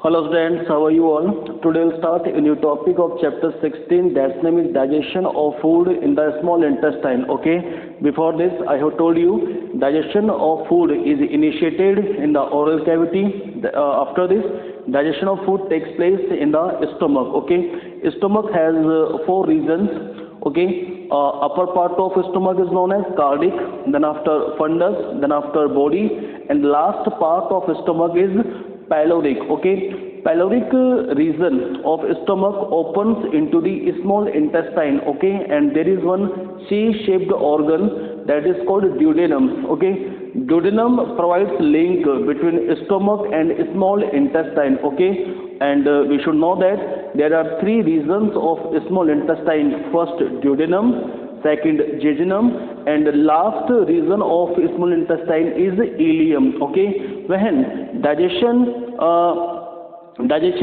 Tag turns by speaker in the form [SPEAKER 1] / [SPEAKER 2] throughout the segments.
[SPEAKER 1] Hello students, how are you all? Today we'll start a new topic of chapter 16, that's name is digestion of food in the small intestine. Okay, before this I have told you digestion of food is initiated in the oral cavity. After this, digestion of food takes place in the stomach. Okay, stomach has four regions. Okay, upper part of stomach is known as cardiac, then after fundus, then after body, and the last part of stomach is pyloric. Okay, pyloric region of stomach opens into the small intestine. Okay, and there is one C-shaped organ that is called duodenum. Okay, duodenum provides link between stomach and small intestine. Okay, and we should know that there are three regions of small intestine. First duodenum, second jejunum, and the last region of small intestine is ileum. Okay, when digestion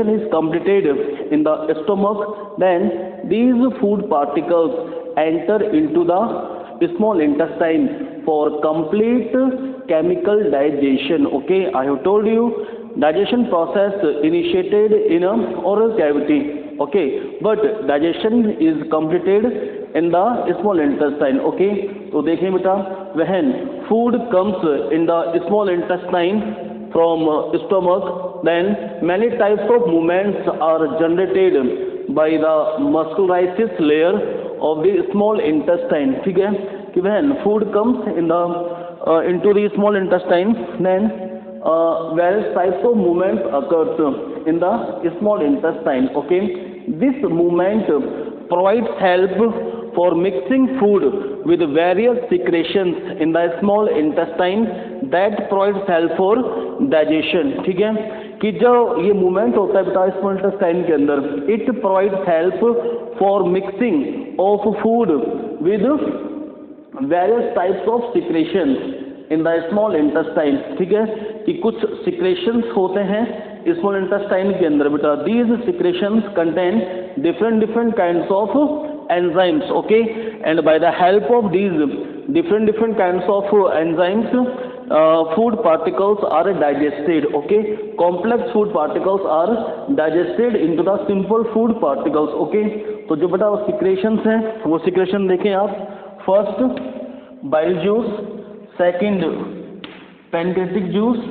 [SPEAKER 1] is completed in the stomach, then these food particles enter into the small intestine for complete chemical digestion. Okay, I have told you digestion process initiated in a oral cavity. Okay, but digestion is completed in the small intestine. Okay, तो देखिए बेटा, when food comes in the small intestine from stomach, then many types of movements are generated by the muscularis layer of the small intestine. ठीक है, कि when food comes in the into the small intestine, then various types of movements occurs in the small intestine. Okay, this movement provides help for mixing food with various secretions in the small intestine that provides help for digestion. ठीक है, कि जो ये movement होता है बेटा small intestine के अंदर, it provides help for mixing of food with various types of secretions in the small intestine. ठीक है, कि कुछ सिक्रेशंस होते हैं स्मॉल इंटेस्टाइन के अंदर बेटा. These secretions contain different kinds of enzymes. Okay, and by the help of these different kinds of enzymes, food particles are digested. Okay, complex food particles are digested into the simple food particles. Okay, तो जो बेटा वो secretions हैं वो secretion देखें आप. First bile juice, second pancreatic juice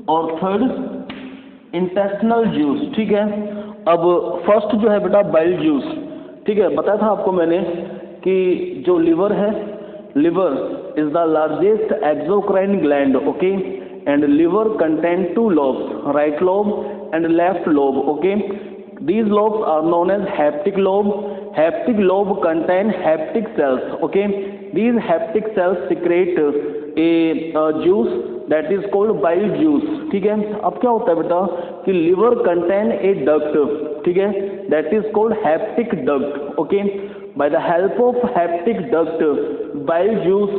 [SPEAKER 1] और third intestinal juice. ठीक है, अब फर्स्ट जो है बेटा बाइल जूस. ठीक है, बताया था आपको मैंने कि जो लिवर है, liver is the largest exocrine gland. Okay, and liver contain two lobes, right lobe and left lobe. Okay, these lobes are known as haptic lobe. Haptic lobe contain haptic cells. Okay, these haptic cells secrete a juice that is called bile juice. ठीक है, अब क्या होता है बेटा कि liver contain a duct. ठीक है, that is called haptic duct. Okay, by the help of haptic duct, bile juice,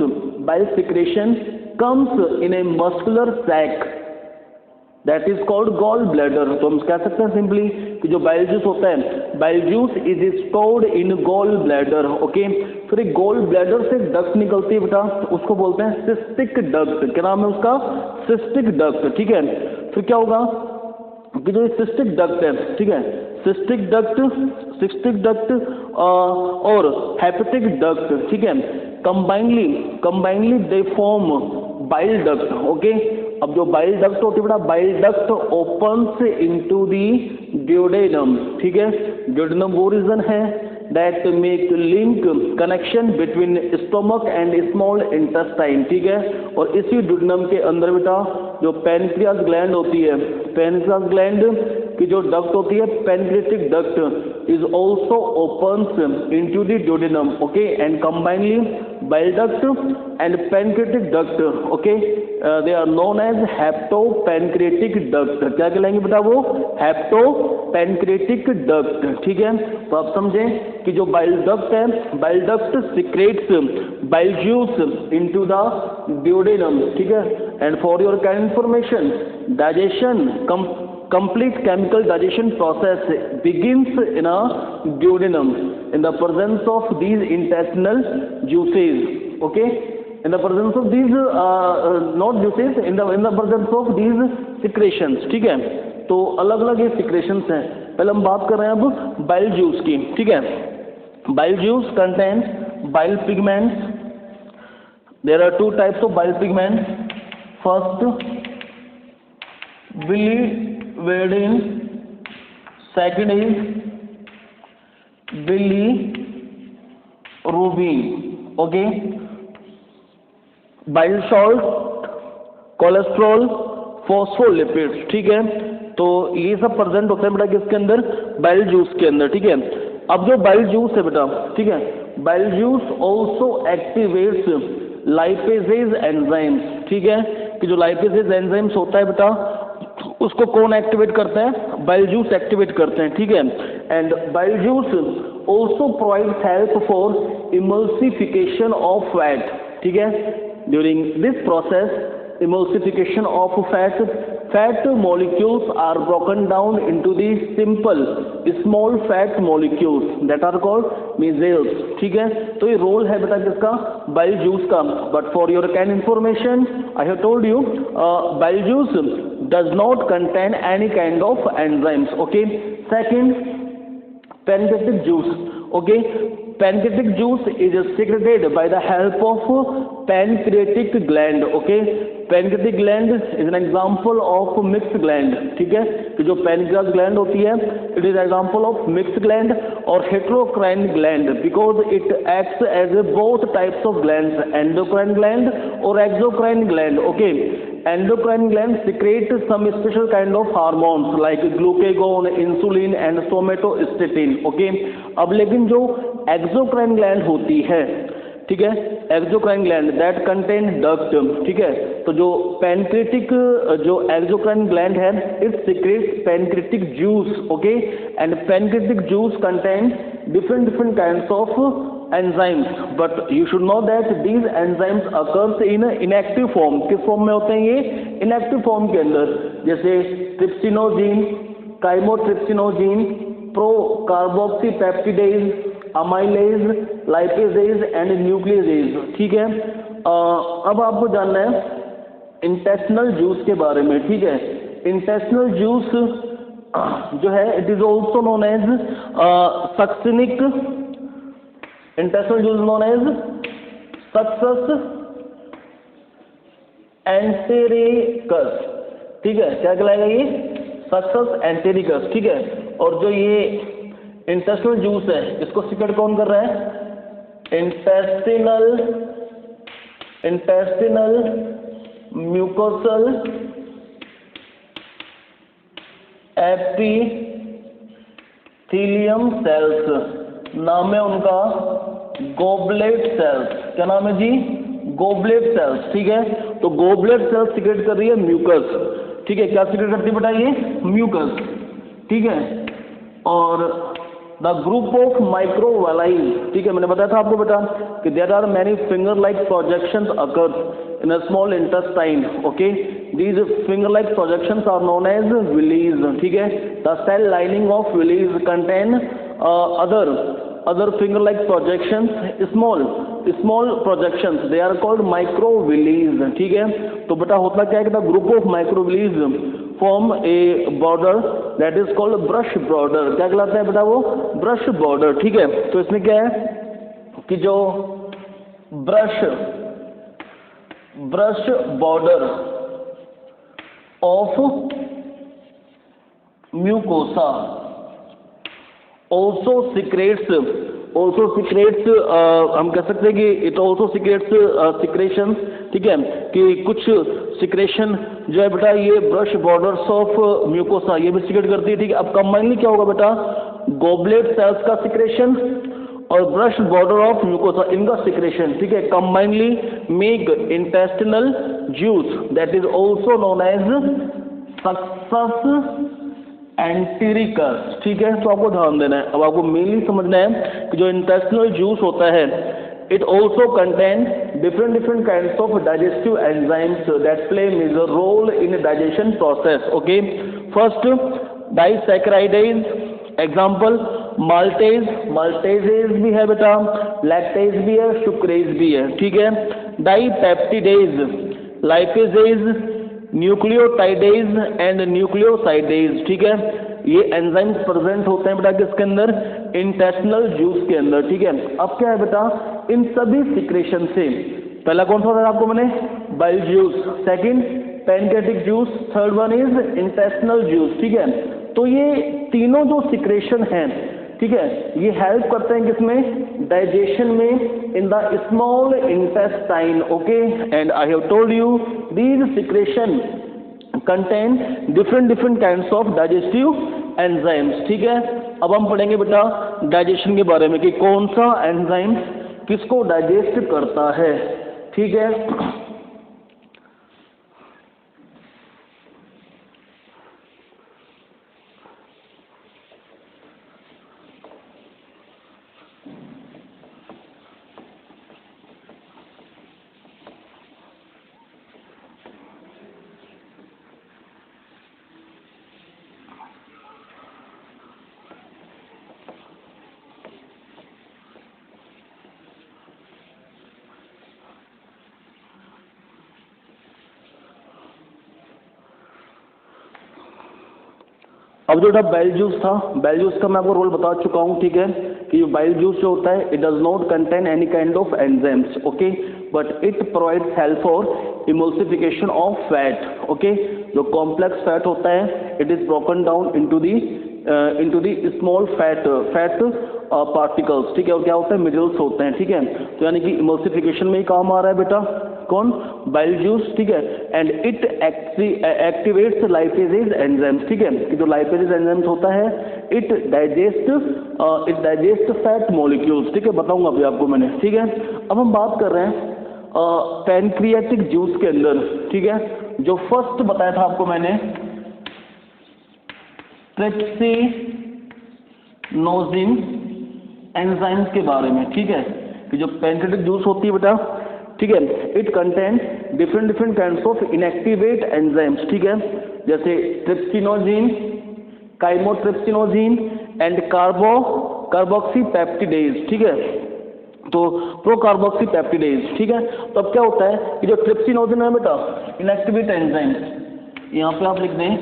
[SPEAKER 1] bile secretion comes in a muscular sac that is called gall bladder. तो हम कह सकते हैं सिंपली कि जो bile juice होता है, bile juice is stored in gall bladder. Okay, फिर एक गॉल ब्लैडर से डक्ट निकलती है बेटा, उसको बोलते हैं सिस्टिक डक्ट. क्या नाम है उसका? Cystic duct. ठीक है, फिर क्या होगा कि जो सिस्टिक डक्ट है, ठीक है, सिस्टिक डक्ट और हेपेटिक डक्ट, ठीक है, combinedly they form bile duct. Okay, अब जो बाइल डक्ट होती है बेटा, bile duct opens into the duodenum. ठीक है, ड्यूडेनम वो रीजन है that make link connection between stomach and small intestine. ठीक है, और इसी ड्यूडेनम के अंदर बेटा जो पैनक्रियास ग्लैंड होती है, पैनक्रियास ग्लैंड की जो डक्ट होती है, pancreatic duct is also opens into the duodenum. Okay, and combinedly bile duct and pancreatic duct. Okay, they are known as hepatopancreatic duct. क्या कहलाएंगे बेटा वो? Hepatopancreatic duct. ठीक है, तो आप समझें कि जो बाइल डक्ट है, bile duct secrets bile juice into the duodenum. ठीक है, and for your kind information, digestion complete chemical digestion process begins in a duodenum in the presence of these intestinal juices. Okay, in the presence of these not juices, in the presence of these secretions. ठीक है, तो अलग अलग ये secretions हैं। पहले हम बात कर रहे हैं अब बाइल जूस की, ठीक है। Bile juice contains bile pigments. There are two types of bile pigments. First biliverdin, second is bilirubin. Okay, bile salt, cholesterol, phospholipids, ठीक है। तो ये सब प्रेजेंट होते हैं बेटा किसके अंदर, बाइल जूस के अंदर, ठीक है। अब जो बाइल जूस है बेटा, ठीक है, bile juice also activates lipases enzymes, ठीक है, कि जो लाइपेजेज एंजाइम्स होता है बेटा उसको कौन एक्टिवेट करता है, बाइल जूस एक्टिवेट करते हैं, ठीक है। And bile juice also provides help for emulsification of fat, ठीक है। During this process emulsification of fat molecules are broken down into the simple small fat molecules that are called micelles, ठीक है। तो ये रोल है बेटा किसका, bile juice का। But for your can information I have told you bile juice does not contain any kind of enzymes, okay. Second, pancreatic juice, okay. Pancreatic juice is secreted by the help of pancreatic gland, okay. Pancreatic gland is an example of mixed gland, ठीक है, कि जो pancreas gland होती है it is example of mixed gland or heterocrine gland because it acts as both types of glands, endocrine gland or exocrine gland, okay. Endocrine gland secrete some special kind of hormones like glucagon, insulin and somatostatin, okay. अब लेकिन जो exocrine gland होती है, ठीक है, exocrine gland that contain duct, ठीक है। तो जो पैनक्रेटिक जो एक्सोक्राइन ग्लैंड है it secrets pancreatic juice, okay. And pancreatic juice contain different kinds of enzymes, but you should know that these enzymes occurs in inactive form। किस form में होते हैं ये, इनएक्टिव फॉर्म के अंदर, जैसे ट्रिप्सिनोजीन, काइमोट्रिप्सिनोजीन, pro carboxypeptidase, amylase, lipases and न्यूक्लियेजेज, ठीक है। अब आपको जानना है इंटेस्टिनल जूस के बारे में, ठीक है। इंटेस्टिनल जूस जो है it is also known as succinic, intestinal juice known as succus entericus, ठीक है। क्या कहलाएगा ये, सक्सस एंटेरिकस, ठीक है। और जो ये इंटेस्टिनल जूस है इसको सीक्रेट कौन कर रहा है, इंटेस्टिनल म्यूकोसल एपिथेलियम सेल्स, नाम है उनका गोबलेट सेल्स। क्या नाम है जी, गोबलेट सेल्स, ठीक है। तो गोबलेट सेल्स सीक्रेट कर रही है म्यूकस, ठीक है। क्या सीक्रेट करती है बेटा ये, म्यूकस, ठीक है। और द ग्रुप ऑफ माइक्रोवेलाई, ठीक है, मैंने बताया था आपको बेटा कि there are many finger like projections occurs in a small intestine, okay. These finger like projections are known as villi, ठीक है। The cell lining of villi contain other finger like projections, small projections, they are called microvillis, ठीक है। तो बेटा होता क्या है कि the group of microvillis form a border that is called brush border। क्या कहलाता है बेटा वो, brush border, ठीक है। तो इसमें क्या है कि जो brush border of mucosa also secretes हम कह सकते हैं कि इट ऑल्सो सिक्रेट्स सिक्रेशन, ठीक है, कि कुछ सिक्रेशन जो है बेटा ये ब्रश बॉर्डर्स ऑफ म्यूकोसा ये भी सिक्रेट करती है, ठीक है। अब कंबाइनली क्या होगा बेटा, गोबलेट सेल्स का सिक्रेशन और ब्रश बॉर्डर ऑफ म्यूकोसा इनका सिक्रेशन, ठीक है, combinedly make intestinal juice that is also known as succus entericus, ठीक है। तो आपको ध्यान देना है, अब आपको मेनली समझना है कि जो इंटेस्टिनल जूस होता है it also contain different kinds of digestive enzymes that play major role in digestion process, okay. First, disaccharides, example maltases भी है बेटा, lactase भी है, sucrase भी है, ठीक है। डाइपेप्टिडेज, लाइपेजेज, न्यूक्लियोटाइडेज एंड न्यूक्लियोसाइडेज, ठीक है। ये एंजाइम्स प्रेजेंट होते हैं बेटा किसके अंदर, इंटेस्टिनल जूस के अंदर, ठीक है। अब क्या है बेटा, इन सभी सिक्रेशन से, पहला कौन सा बताया आपको मैंने, bile juice, second pancreatic juice, third one is intestinal juice, ठीक है। तो ये तीनों जो सिक्रेशन हैं, ठीक है, ये हेल्प करते हैं किसमें, डाइजेशन में, in the small intestine, okay. And I have told you these secretion contain different kinds of digestive enzymes, ठीक है। अब हम पढ़ेंगे बेटा डाइजेशन के बारे में कि कौन सा एंजाइम किसको डाइजेस्ट करता है, ठीक है। अब जो बाइल जूस था, बाइल जूस का मैं आपको रोल बता चुका हूँ, ठीक है, कि बाइल जूस जो होता है it does not contain any kind of enzymes, okay, but it provides help for emulsification of fat, okay. जो कॉम्प्लेक्स फैट होता है it is broken down into the small fat particles, ठीक है। और क्या होता है, मिनरल्स होते हैं, ठीक है। तो यानी कि इमल्सिफिकेशन में ही काम आ रहा है बेटा कौन, बाइल जूस, ठीक है। And it activates lipases enzymes, ठीक है, कि जो लाइपेजेज एंजाइम्स होता है इट डाइजेस्ट फैट मॉलिक्यूल्स, ठीक है, बताऊंगा अभी आपको मैंने, ठीक है। अब हम बात कर रहे हैं पैनक्रियाटिक जूस के अंदर, ठीक है, जो फर्स्ट बताया था आपको मैंने ट्रिप्सिनोजिन एंजाइम्स के बारे में, ठीक है, कि जो पैनक्रियाटिक जूस होती है बेटा, ठीक है, it contain different kinds of inactivate enzymes, ठीक है, जैसे ट्रिप्सिनोजिन, काइमोट्रिप्सिनोजिन एंड कार्बोक्सी पेप्टिडेज, ठीक है, तो प्रोकार्बोक्सी पेप्टिडेज, ठीक है। तो अब क्या होता है कि जो ट्रिप्सिनोजिन है बेटा इनएक्टिवेट एंजाइम, यहाँ पे आप लिख दें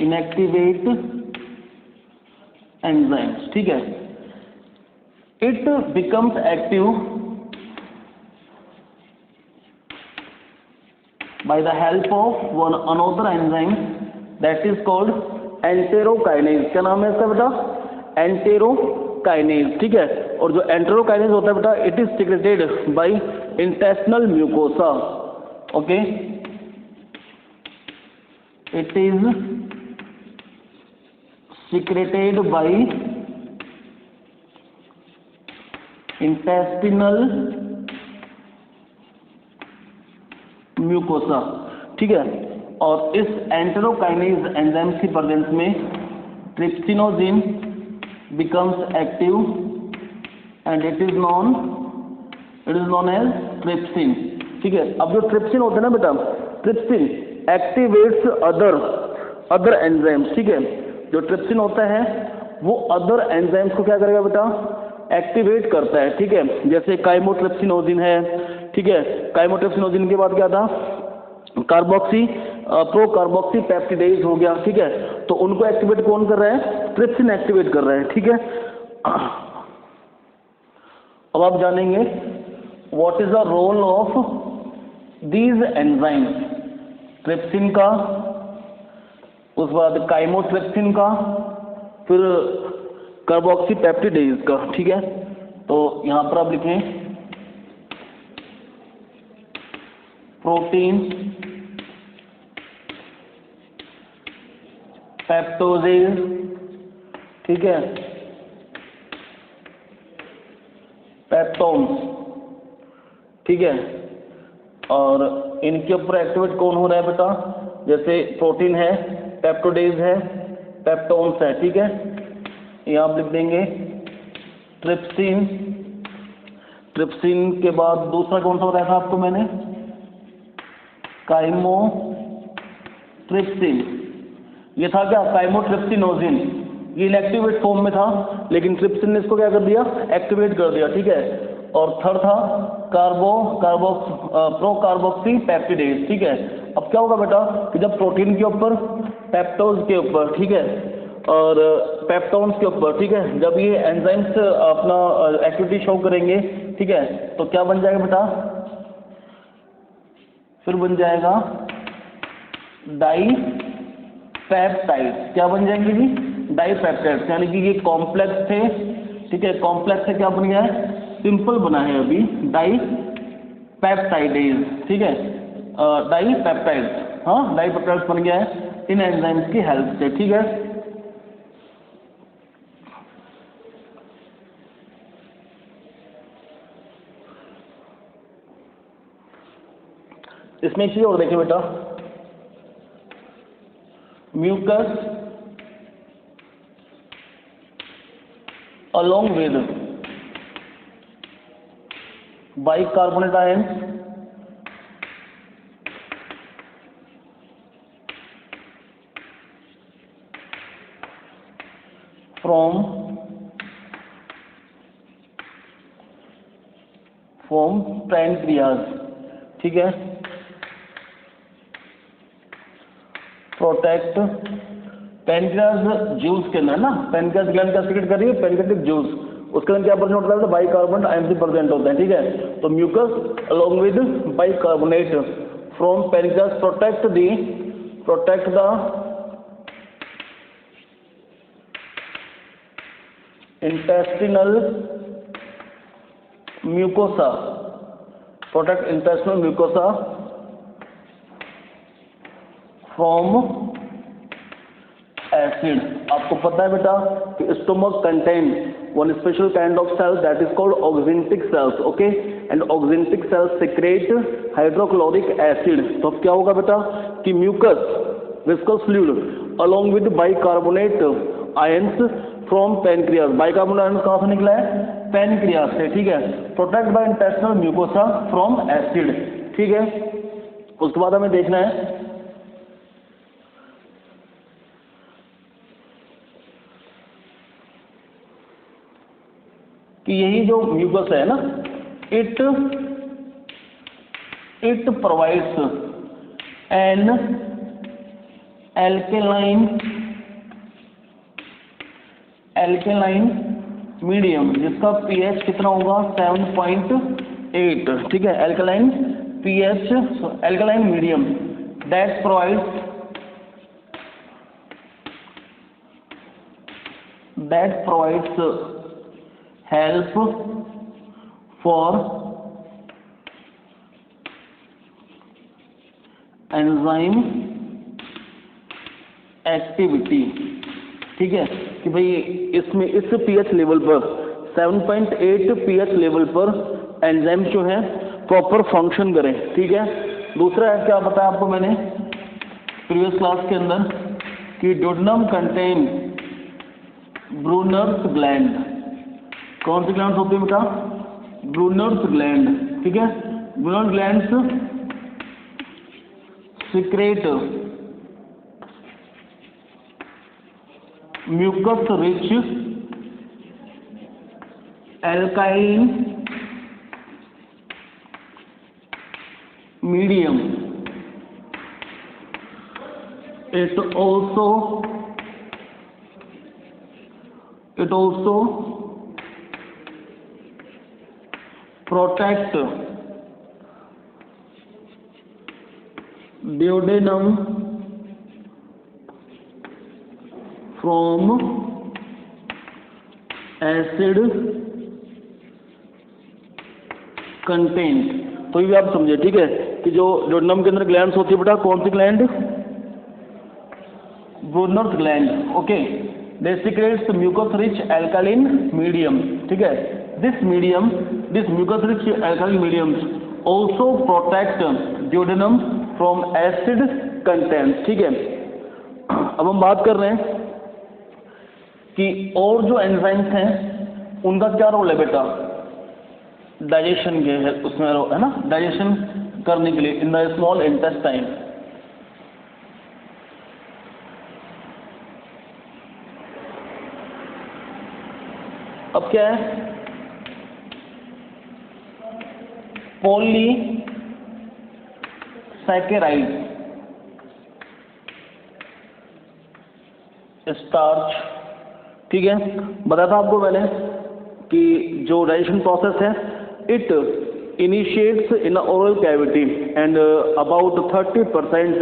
[SPEAKER 1] इनएक्टिवेट एंजाइम्स, ठीक है। It becomes active by the help of one another enzyme that is called enterokinase। क्या नाम है इसका बेटा, एंटेरोकाइनेज, ठीक है। और जो एंटेरोकाइनेज होता है बेटा it is secreted by intestinal mucosa, okay, it is secreted by intestinal mucosa, ठीक है। और इस एंटेरोकाइनेज एंजाइम की प्रेजेंस में trypsinogen becomes active and it is known as trypsin, ठीक है। अब जो ट्रिप्सिन होता है ना बेटा, ट्रिप्सिन एक्टिवेट्स अदर एंजाइम्स, ठीक है। जो ट्रिप्सिन होता है वो अदर एंजाइम्स को क्या करेगा बेटा, एक्टिवेट करता है, ठीक है। जैसे काइमोट्रिप्सिनोजिन है, ठीक है, काइमोट्रिप्सिनोजिन के बाद क्या था, प्रोकार्बोक्सी पेप्टिडेज हो गया, ठीक है। तो उनको एक्टिवेट कौन कर रहा है, ट्रिप्सिन एक्टिवेट कर रहा है, ठीक है। अब आप जानेंगे what is the role of these enzymes, trypsin का, उस बाद काइमोट्रिप्सिन का, फिर कार्बोक्सी पेप्टिडेज का, ठीक है। तो यहां पर आप लिखें प्रोटीन पेप्टोजेज, ठीक है, पेप्टोन्स, ठीक है। और इनके ऊपर एक्टिवेट कौन हो रहा है बेटा, जैसे प्रोटीन है, पेप्टोडेज है, पेप्टोन्स है, ठीक है। यहाँ आप लिख देंगे ट्रिप्सिन, ट्रिप्सिन के बाद दूसरा कौन सा बताया था आपको मैंने, काइमोट्रिप्सिन, ये था क्या, काइमोट्रिप्सिनोजिन, ये इनएक्टिवेट फॉर्म में था, लेकिन ट्रिप्सिन ने इसको क्या कर दिया, एक्टिवेट कर दिया, ठीक है। और थर्ड था प्रो कार्बोक्सी पेप्टिडेज, ठीक है। अब क्या होगा बेटा कि जब प्रोटीन के ऊपर, पेप्टोज के ऊपर, ठीक है, और पेप्टोन्स के ऊपर, ठीक है, जब ये एंजाइम्स अपना एक्टिविटी शो करेंगे, ठीक है, तो क्या बन जाएगा बेटा, फिर बन जाएगा डाई पेप्टाइड। क्या बन जाएंगे जी, डाई पेप्टाइड, यानी कि ये कॉम्प्लेक्स थे, ठीक है, कॉम्प्लेक्स से क्या बन गया है, सिंपल बना है अभी, डाई पेप्टाइडेज, ठीक है, डाई पेप्टाइड, हाँ डाई पेप्टाइड बन गया है इन एंजाइम्स की हेल्प से, ठीक है। इसमें एक चीज और देखिए बेटा, mucus along with bicarbonate ions from pancreas, ठीक है, प्रोटेक्ट पेनक्रियाज जूस के अंदर ना, पेनक्रियाज ग्लैंड क्या सीक्रेट कर रही है, पेनक्रियाटिक जूस, उसके अंदर क्या प्रेजेंट होता है, बाइकार्बोनेट आयन प्रेजेंट होते हैं, ठीक है। तो mucus along with bicarbonate from pancreas protect the intestinal mucosa, protect intestinal mucosa from acid। आपको पता है बेटा कि stomach contain one special kind of cell that is called oxyntic cells, okay, and oxyntic cells secrete hydrochloric acid. तो अब क्या होगा बेटा कि mucus viscous fluid along with bicarbonate ions from pancreas, bicarbonate ions कहाँ से निकला है, पेनक्रियाज से, ठीक है, protect by intestinal mucosa from acid, ठीक है। उसके बाद हमें देखना है कि यही जो म्यूकस है ना, it provides N alkaline medium जिसका पीएच कितना होगा 7.8, ठीक है, alkaline pH, alkaline medium that provides help for enzyme activity, ठीक है, कि भाई इसमें इस पीएच लेवल पर 7.8 पीएच लेवल पर एंजाइम जो है प्रॉपर फंक्शन करें, ठीक है। दूसरा है क्या बताया आपको मैंने प्रीवियस क्लास के अंदर कि डोडेनम कंटेन ब्रूनर्स ग्लैंड, कौन सी ग्लैंड होती है बेटा, ब्रूनर्स ग्लैंड, ठीक है, Brunner glands secrete mucus rich एल्काइन medium. It also protect duodenum from acid content. तो ये भी आप समझे, ठीक है, कि जो डोडेनम के अंदर ग्लैंड्स होती है बेटा, कौन सी gland, Brunner's gland, okay, they secrets mucus rich alkaline medium, ठीक है। This mucus rich alkaline medium also protect duodenum from acid content, ठीक है। अब हम बात कर रहे हैं कि और जो एंजाइम्स हैं उनका क्या रोल है बेटा, डाइजेशन के है उसमें है ना, डाइजेशन करने के लिए इन द स्मॉल इंटेस्टाइन। अब क्या है पॉलीसैकेराइड स्टार्च, ठीक है। बताया था आपको मैंने कि जो डाइजेशन प्रोसेस है it initiates in oral cavity and about 30%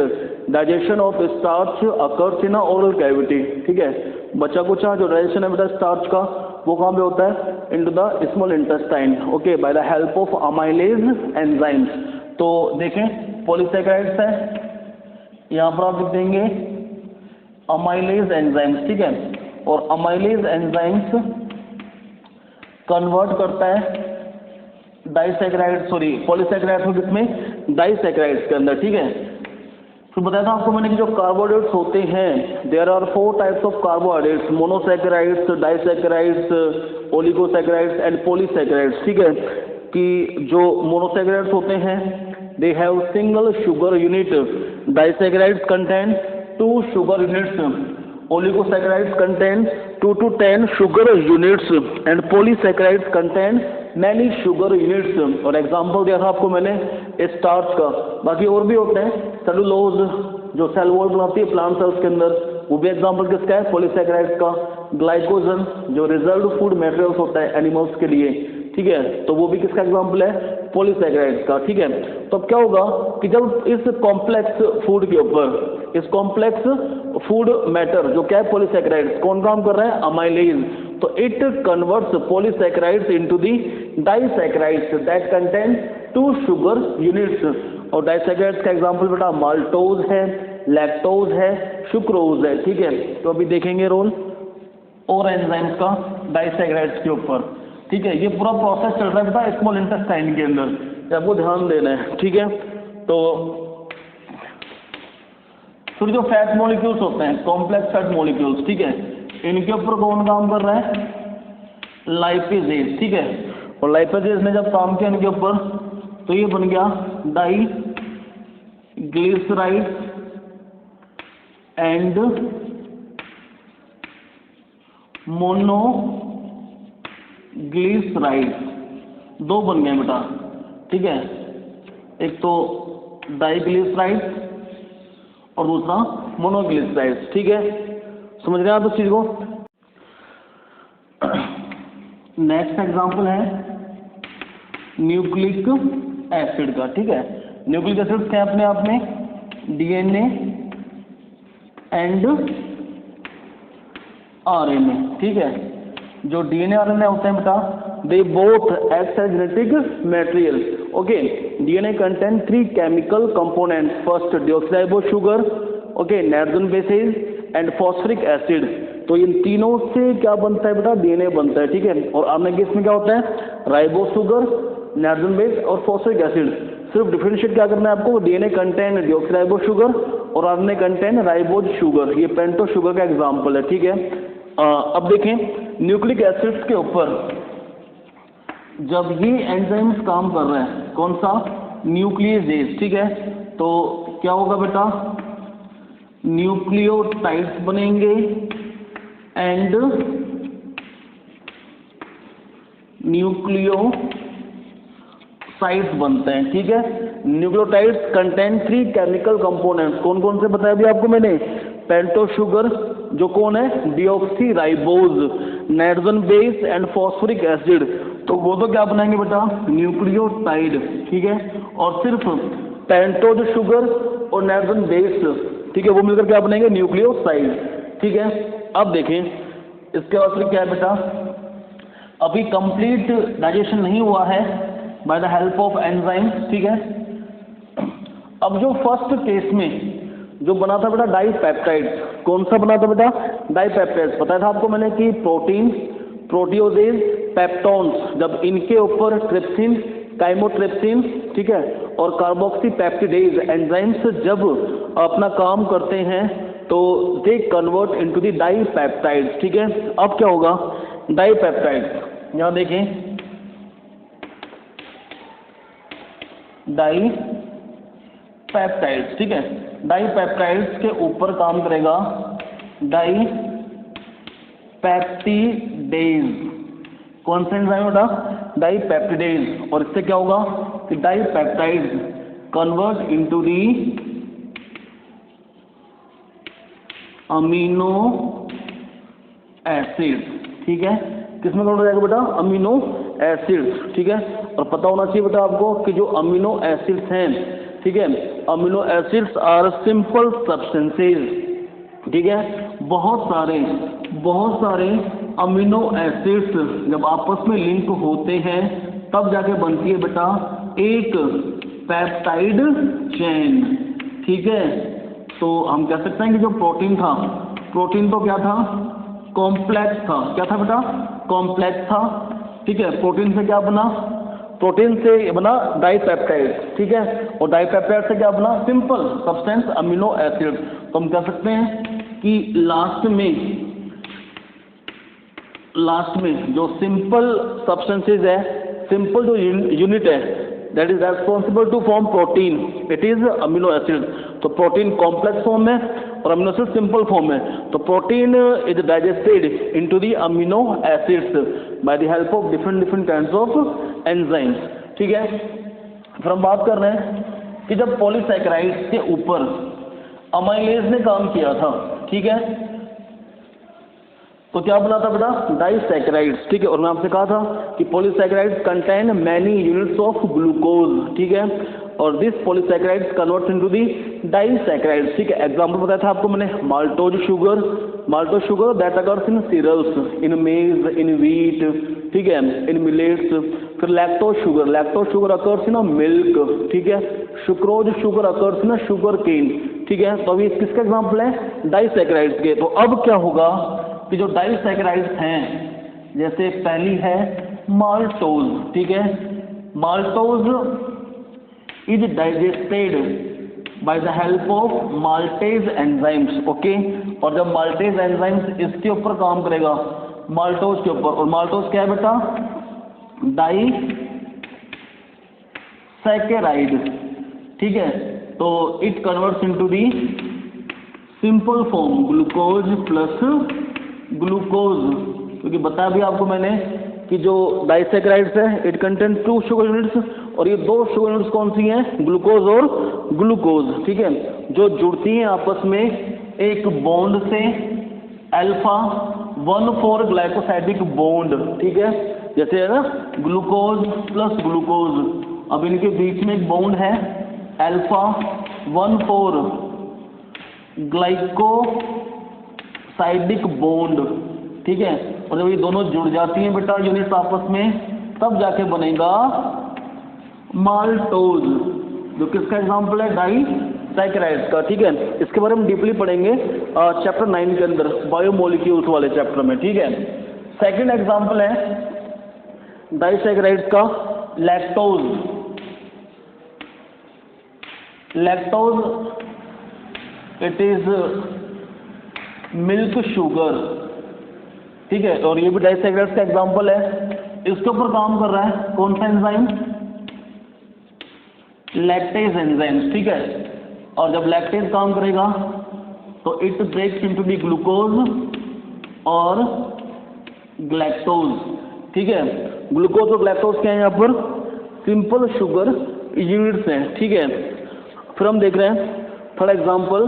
[SPEAKER 1] digestion of starch occurs in oral cavity, ठीक है। बचा कुचा जो डाइजेशन है बेटा स्टार्च का वो कहाँ पे होता है, into the small intestine, okay, bye the help of amylase enzymes. तो देखें पॉलीसैकेराइड्स है, यहाँ पर आप लिख देंगे अमाइलेज एंजाइम्स, ठीक है। और अमाइलेज एंजाइम्स कन्वर्ट करता है डाइसैकेराइड सॉरी पॉलीसैकेराइड को किसमें, डाइसैकेराइड्स के अंदर, ठीक है। तो बताया था आपको मैंने कि जो कार्बोहाइड्रेट्स होते हैं there are 4 types of carbohydrates, monosaccharides, disaccharides, oligosaccharides and polysaccharides, ठीक है। कि जो मोनोसैकेराइड्स होते हैं they have single sugar unit, disaccharides contain 2 sugar units, oligosaccharides contain 2 to 10 sugar units and polysaccharides contain many sugar units। और example दिया था आपको मैंने स्टार्च का, बाकी और भी होते हैं, सेलुलोज जो सेल वॉल बनाती है प्लांट सेल्स के अंदर, वो भी एग्जांपल किसका है, पॉलीसैकेराइड्स का। ग्लाइकोजन जो रिजर्व्ड फूड मटेरियल्स होता है एनिमल्स के लिए, ठीक है, तो वो भी किसका एग्जांपल है, पॉलीसैकेराइड्स का, ठीक है। तो अब क्या होगा कि जब इस कॉम्प्लेक्स फूड के ऊपर इस कॉम्प्लेक्स फूड मैटर जो क्या है पॉलीसैकेराइड्स कौन काम कर रहा है, अमाइलेज, तो it converts polysaccharides into the disaccharides that contain 2 sugar units. और डाइसैकेराइड्स का एग्जांपल बेटा माल्टोज है, लैक्टोज है, सुक्रोज है, ठीक है। तो अभी देखेंगे रोल और एंजाइम्स का डाइसैकेराइड्स के ऊपर, ठीक है। ये पूरा प्रोसेस चल रहा है बेटा स्मॉल इंटेस्टाइन के अंदर, आपको ध्यान देना है, ठीक है। तो फिर जो फैट मॉलिक्यूल्स होते हैं कॉम्प्लेक्स फैट मॉलिक्यूल्स, ठीक है, इनके ऊपर कौन काम कर रहा है, लाइपेजेज, ठीक है। और लाइपेजेज ने जब काम किया इनके ऊपर तो ये बन गया डाई ग्लिसराइड एंड मोनोग्लिसराइड, 2 बन गए बेटा, ठीक है। एक तो डाइग्लिसराइड और दूसरा मोनोग्लिसराइड्स, ठीक है। समझ रहे हैं आप इस चीज को। नेक्स्ट एग्जांपल है न्यूक्लिक एसिड का, ठीक है। न्यूक्लिक एसिड क्या अपने आप में डीएनए एंड आरएनए, ठीक है। जो डीएनए आरएनए होते हैं बेटा they both act as genetic material, okay. DNA contain 3 chemical components, first deoxyribo sugar, okay, nitrogen bases and phosphoric acid. तो इन तीनों से क्या बनता है बेटा, डीएनए बनता है, ठीक है। और आरएनए केस में क्या होता है, राइबो शुगर, नाइट्रोजन बेस और फॉस्फोरिक एसिड। सिर्फ डिफरेंशिएट क्या करना है आपको, डीएनए कंटेन डिऑक्सीराइबो शुगर और आरएनए कंटेन राइबोज शुगर, ये पेंटो शुगर का एग्जाम्पल है, ठीक है। अब देखें न्यूक्लिक एसिड्स के ऊपर जब ये एंजाइम्स काम कर रहे हैं, कौन सा, न्यूक्लियेजेज, ठीक है। तो क्या होगा बेटा, न्यूक्लियोटाइड्स बनेंगे एंड न्यूक्लियोसाइड्स बनते हैं, ठीक है। न्यूक्लियोटाइड्स कंटेन 3 केमिकल कंपोनेंट्स, कौन कौन से बताया अभी आपको मैंने, पेंटो शुगर जो कौन है deoxyribose, nitrogen base and phosphoric acid, तो वो तो क्या बनाएंगे बेटा, न्यूक्लियोटाइड, ठीक है। और सिर्फ पेंटोज शुगर और नाइट्रोजन बेस, ठीक है, वो मिलकर क्या बनेंगे, न्यूक्लियोसाइड, ठीक है। अब देखें इसके बाद फिर क्या है बेटा, अभी कंप्लीट डाइजेशन नहीं हुआ है bye the help of enzymes, ठीक है। अब जो फर्स्ट केस में जो बना था बेटा डाइपेप्टाइड, कौन सा बना था बेटा, डाइपेप्टाइड। बताया था आपको मैंने कि प्रोटीन, प्रोटियोजेज, पेप्टोन्स, जब इनके ऊपर ट्रिप्सिन, काइमोट्रिप्सिन, ठीक है, और कार्बोक्सीपेप्टिडेज एंजाइम्स जब अपना काम करते हैं तो they convert into the dipeptide, ठीक है। अब क्या होगा, डाइपेप्टाइड, यहाँ देखें डाइपेप्टाइड्स, ठीक है। डाइपेप्टाइड्स के ऊपर काम करेगा डाइपेप्टिडेज, कौन सा एंजाइम होगा, डाइपेप्टिडेज। और इससे क्या होगा, कि dipeptides convert into the amino acid, ठीक है, किसमें कन्वर्ट हो जाएगा बेटा, अमीनो एसिड्स, ठीक है। और पता होना चाहिए बेटा आपको कि जो अमीनो एसिड्स हैं, ठीक है, amino acids are simple substances, ठीक है, बहुत सारे अमीनो एसिड्स जब आपस में लिंक होते हैं तब जाके बनती है बेटा एक पेप्टाइड चेन, ठीक है। तो हम कह सकते हैं कि जो प्रोटीन था, प्रोटीन तो क्या था, कॉम्प्लेक्स था, क्या था बेटा, कॉम्प्लेक्स था, ठीक है। प्रोटीन से क्या बना, प्रोटीन से बना डाइपेप्टाइड, ठीक है, और डाइपेप्टाइड से क्या बना, सिंपल सब्सटेंस अमीनो एसिड। तो हम कह सकते हैं कि लास्ट में जो सिंपल सब्सटेंसेज है, सिंपल जो यूनिट है that is responsible to form protein, it is amino acid. तो प्रोटीन कॉम्प्लेक्स फॉर्म में और अमीनो एसिड सिंपल फॉर्म में। तो protein is digested into the amino acids by the help of different kinds of enzymes, ठीक है। फिर हम बात कर रहे हैं कि जब पॉलीसैकेराइड्स के ऊपर अमाइलेज ने काम किया था, ठीक है, तो क्या बना था बेटा, डाइसैकेराइड्स, ठीक है। और मैं आपसे कहा था कि polysaccharides contain many units of glucose, ठीक है, और this polysaccharides converts into the disaccharides, ठीक है। एग्जांपल बताया था आपको मैंने, maltose sugar that occurs in cereals, in maize, in wheat, ठीक है, इन मिलेट्स। फिर lactose sugar occurs in milk, ठीक है। Sucrose sugar occurs in sugar cane, ठीक है। तो अभी किसका एग्जाम्पल है, डाइसैकेराइड्स के। तो अब क्या होगा कि जो डाइसैकेराइड्स हैं, जैसे पहली है माल्टोज, ठीक है, maltose is digested by the help of maltase enzymes, okay. और जब माल्टेज एंजाइम्स इसके ऊपर काम करेगा, माल्टोज के ऊपर, और माल्टोज क्या है बेटा, डाइसैकेराइड, ठीक है। तो it converts into the simple form glucose plus glucose, क्योंकि बताया भी आपको मैंने कि जो डाइसैकेराइड्स है इट कंटेन 2 शुगर यूनिट्स, और ये 2 शुगर यूनिट्स कौन सी हैं, ग्लूकोज और ग्लूकोज, ठीक है, जो जुड़ती हैं आपस में एक बॉन्ड से, अल्फा 1,4 ग्लाइकोसाइडिक बॉन्ड, ठीक है, जैसे है ना ग्लूकोज प्लस ग्लूकोज। अब इनके बीच में एक बॉन्ड है अल्फा 1,4 ग्लाइकोसाइडिक बॉन्ड, ठीक है। और जब ये दोनों जुड़ जाती हैं बेटा यूनिट्स आपस में, तब जाके बनेगा माल्टोज, जो किसका एग्जांपल है, डाइसैकेराइड्स का, ठीक है। इसके बारे में डीपली पढ़ेंगे चैप्टर 9 के अंदर, बायोमोलिक्यूल्स वाले चैप्टर में, ठीक है। सेकंड एग्जांपल है डाइसैकेराइड्स का lactose. It is milk sugar, ठीक है, और ये भी डाइसैकेराइड्स का एग्जांपल है। इसके ऊपर काम कर रहा है कौन सा एंजाइम, लैक्टेज एंजाइम, ठीक है। और जब लैक्टेज काम करेगा तो it breaks into the glucose और ग्लैक्टोज, ठीक है। ग्लूकोज और ग्लैक्टोज क्या है, यहाँ पर सिंपल शुगर यूनिट्स हैं, ठीक है। फिर हम देख रहे हैं third example,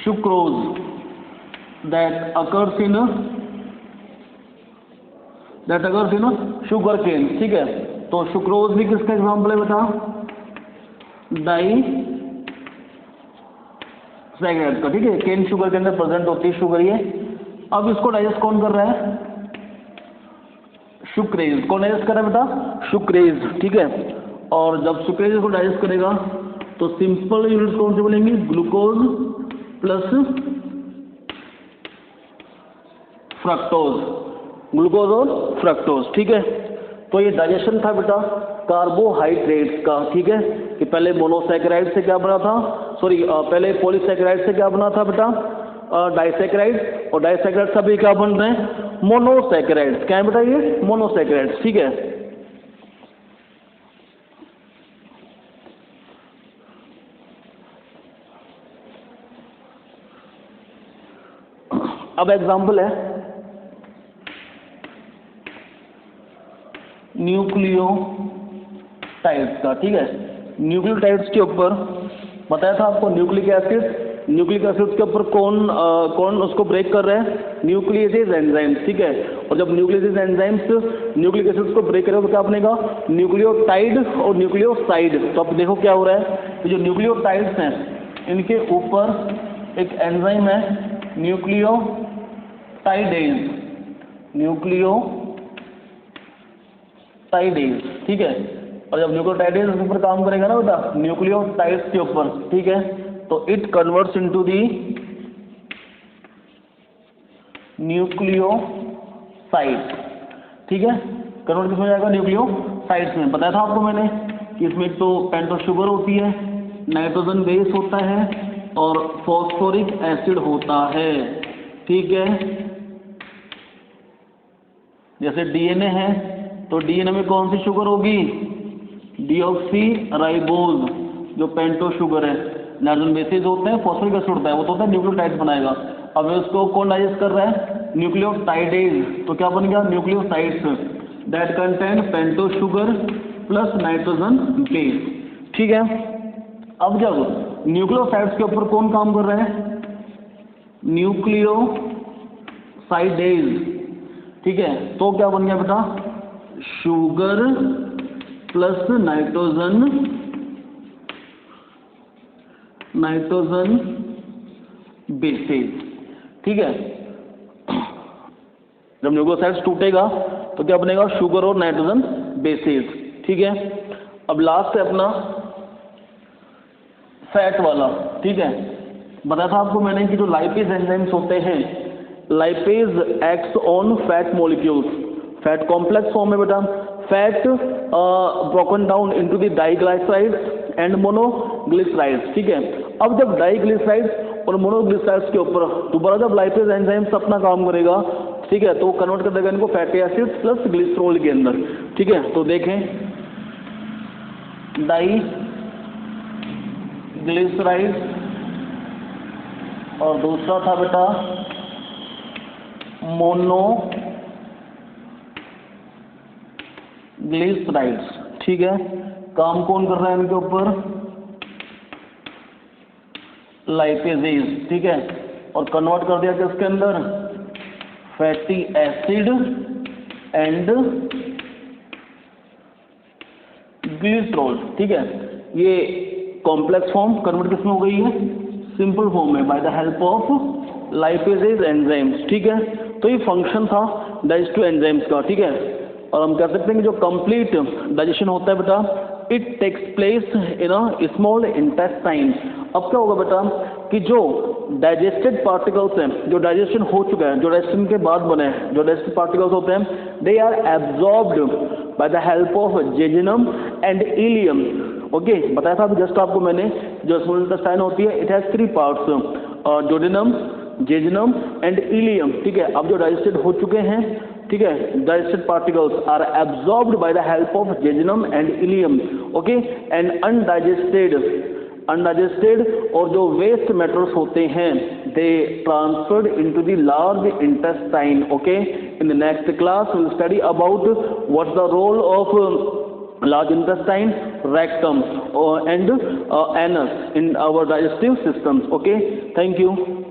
[SPEAKER 1] sucrose that occurs in sugar cane, ठीक है। तो सुक्रोज भी किसका एग्जांपल है बेटा, डाइसैकेराइड का, ठीक है। केन शुगर के अंदर प्रेजेंट होती है शुगर ये। अब इसको डाइजेस्ट कौन कर रहा है, सुक्रेज, कौन डाइजेस्ट कर रहा है बेटा, सुक्रेज, ठीक है। और जब सुक्रेज को डाइजेस्ट करेगा तो सिंपल यूनिट्स कौन से बनेंगी, ग्लूकोज प्लस फ्रक्टोज, ग्लूकोज और फ्रक्टोज, ठीक है। तो ये डाइजेशन था बेटा कार्बोहाइड्रेट्स का, ठीक है, कि पहले मोनोसैकेराइड से क्या बना था, पहले पॉलीसैकेराइड से क्या बना था बेटा, डाइसैकेराइड, और डाइसैकेराइड सभी क्या बन रहे हैं, मोनोसैकेराइड्स, क्या है बेटा ये, मोनोसैकेराइड्स, ठीक है। अब एग्जांपल है न्यूक्लियोटाइड्स का, ठीक है। न्यूक्लियोटाइड्स के ऊपर बताया था आपको न्यूक्लिक एसिड के ऊपर कौन उसको ब्रेक कर रहा है, न्यूक्लियेसेज एंजाइम्स, ठीक है। और जब न्यूक्लियेसेज एंजाइम्स न्यूक्लिक एसिड्स को ब्रेक करेगा तो क्या बनेगा, न्यूक्लियोटाइड और न्यूक्लियोसाइड। तो अब देखो क्या हो रहा है, ये जो न्यूक्लियोटाइड्स हैं इनके ऊपर एक एंजाइम है न्यूक्लियोटाइडेज, ठीक है। और जब न्यूक्लियोटाइडेज के ऊपर काम करेगा ना बेटा, न्यूक्लियोटाइड्स के ऊपर, ठीक है, तो it converts into the nucleoside, ठीक है। कन्वर्ट किसमें जाएगा, न्यूक्लियोसाइड्स में। बताया था आपको मैंने कि इसमें तो पेंटोस शुगर होती है, नाइट्रोजन बेस होता है और फॉस्फोरिक एसिड होता है, ठीक है। जैसे डीएनए है तो डीएनए में कौन सी शुगर होगी, डीऑक्सी राइबोज, जो पेंटोस शुगर है। नाइट्रोजन बेसेस होते हैं, फॉस्फोरिक एसिड होता है, वो तो होता है न्यूक्लियोटाइड बनाएगा। अब उसको कौन डाइजेस्ट कर रहा है, न्यूक्लियोटाइडेज। तो क्या बन गया, nucleosides that contain pentose sugar plus nitrogen base, ठीक है। अब जब न्यूक्लियोसाइड्स के ऊपर कौन काम कर रहा है, न्यूक्लियोसाइडेज, ठीक है। तो क्या बन गया बेटा, शुगर प्लस नाइट्रोजन बेसेस, ठीक है। जब न्यूक्लियोसाइड्स टूटेगा तो क्या बनेगा, शुगर और नाइट्रोजन बेसेस, ठीक है। अब लास्ट है अपना फैट वाला, ठीक है। बताया था आपको मैंने कि जो लाइपेज एंजाइम्स होते हैं, lipase acts on fat molecules, fat complex form में बेटा, fat broken down into the diglycerides and monoglycerides, ठीक है। अब जब डाइग्लिसराइड्स और मोनोग्लिसराइड्स के ऊपर दोबारा जब लाइपेज एंजाइम्स अपना काम करेगा, ठीक है, तो वो कन्वर्ट कर देगा इनको फैटी एसिड प्लस ग्लिसरॉल के अंदर, ठीक है। तो देखें, डाइग्लिसराइड्स और दूसरा था बेटा मोनोग्लिसराइड्स, ठीक है। काम कौन कर रहा है इनके ऊपर, लाइपेजेज, ठीक है। और कन्वर्ट कर दिया किसके अंदर, फैटी एसिड एंड ग्लिसरॉल, ठीक है। ये कॉम्प्लेक्स फॉर्म कन्वर्ट किसमें हो गई है, सिंपल फॉर्म में, by the help of lipases enzymes, ठीक है। तो ये फंक्शन था डाइजेस्टिव एंजाइम्स का, ठीक है। और हम कह सकते हैं कि जो कंप्लीट डाइजेशन होता है बेटा, it takes place in a small intestine. अब क्या होगा बेटा कि जो डाइजेस्टेड पार्टिकल्स हैं, जो डाइजेशन हो चुका है, जो डाइजेशन के बाद बने हैं, जो डाइजेस्टेड पार्टिकल्स होते हैं, they are absorbed by the help of jejunum and ileum, okay. बताया था अभी जस्ट आपको मैंने, जो स्मॉल इंटेस्टाइन होती है, it has 3 parts, duodenum, jejunum and ileum, ठीक है। अब जो डाइजेस्टेड हो चुके हैं, ठीक है, digested particles are absorbed by the help of jejunum and ileum, okay. And undigested और जो वेस्ट मैटर्स होते हैं, they transferred into the large intestine, okay. In the next class we will study about what's the role of large intestine, rectum and anus in our digestive systems, okay. Thank you.